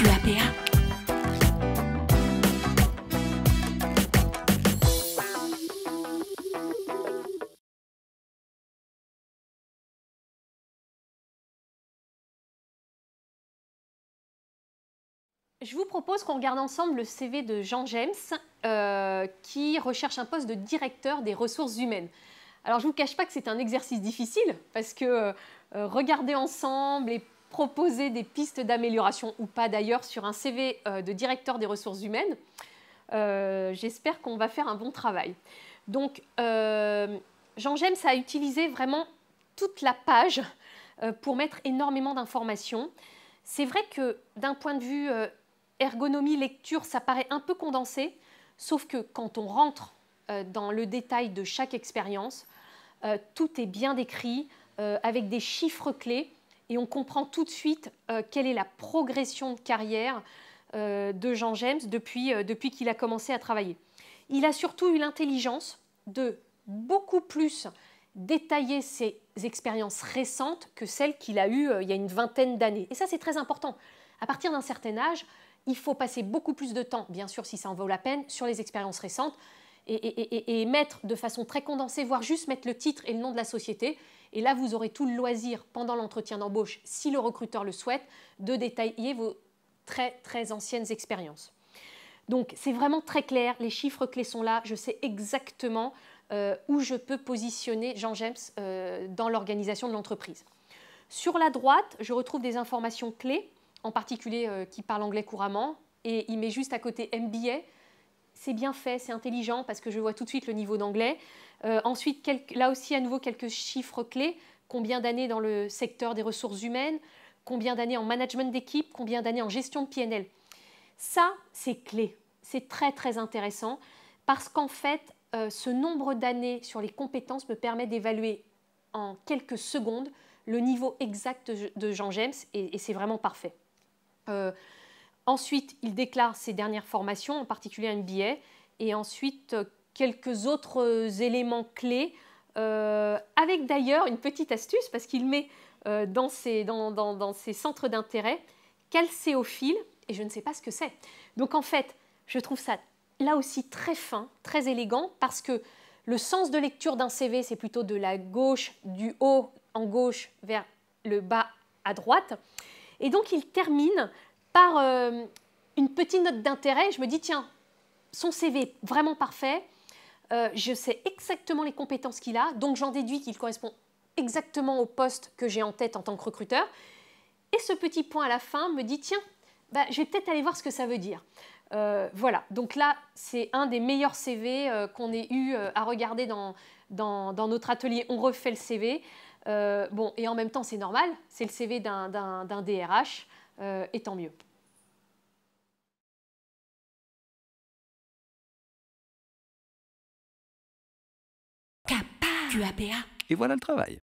QAPA. Je vous propose qu'on regarde ensemble le CV de Jean James qui recherche un poste de directeur des ressources humaines. Alors je ne vous cache pas que c'est un exercice difficile parce que regarder ensemble et proposer des pistes d'amélioration ou pas d'ailleurs sur un CV de directeur des ressources humaines, j'espère qu'on va faire un bon travail. Donc Jean James a utilisé vraiment toute la page pour mettre énormément d'informations. C'est vrai que d'un point de vue ergonomie, lecture, ça paraît un peu condensé, sauf que quand on rentre dans le détail de chaque expérience, tout est bien décrit avec des chiffres clés et on comprend tout de suite quelle est la progression de carrière de Jean James depuis qu'il a commencé à travailler. Il a surtout eu l'intelligence de beaucoup plus détailler ses expériences récentes que celles qu'il a eues il y a une vingtaine d'années. Et ça, c'est très important. À partir d'un certain âge, il faut passer beaucoup plus de temps, bien sûr si ça en vaut la peine, sur les expériences récentes et mettre de façon très condensée, voire juste mettre le titre et le nom de la société. Et là, vous aurez tout le loisir pendant l'entretien d'embauche, si le recruteur le souhaite, de détailler vos très, très anciennes expériences. Donc, c'est vraiment très clair, les chiffres clés sont là, je sais exactement où je peux positionner Jean James dans l'organisation de l'entreprise. Sur la droite, je retrouve des informations clés, en particulier qui parle anglais couramment, et il met juste à côté MBA. C'est bien fait, c'est intelligent parce que je vois tout de suite le niveau d'anglais. Ensuite, là aussi, à nouveau, quelques chiffres clés. Combien d'années dans le secteur des ressources humaines, combien d'années en management d'équipe, combien d'années en gestion de PNL. Ça, c'est clé. C'est très, très intéressant parce qu'en fait, ce nombre d'années sur les compétences me permet d'évaluer en quelques secondes le niveau exact de Jean James et c'est vraiment parfait. Ensuite, il déclare ses dernières formations, en particulier un MBA, et ensuite quelques autres éléments clés, avec d'ailleurs une petite astuce, parce qu'il met dans ses centres d'intérêt calcéophile, et je ne sais pas ce que c'est. Donc en fait, je trouve ça là aussi très fin, très élégant, parce que le sens de lecture d'un CV, c'est plutôt de la gauche, du haut en gauche vers le bas à droite. Et donc, il termine par une petite note d'intérêt. Je me dis, tiens, son CV est vraiment parfait. Je sais exactement les compétences qu'il a. Donc, j'en déduis qu'il correspond exactement au poste que j'ai en tête en tant que recruteur. Et ce petit point à la fin me dit, tiens, je vais peut-être aller voir ce que ça veut dire. Voilà, donc là, c'est un des meilleurs CV qu'on ait eu à regarder dans notre atelier. On refait le CV. Bon, et en même temps, c'est normal, c'est le CV d'un DRH, et tant mieux. QAPA. Et voilà le travail.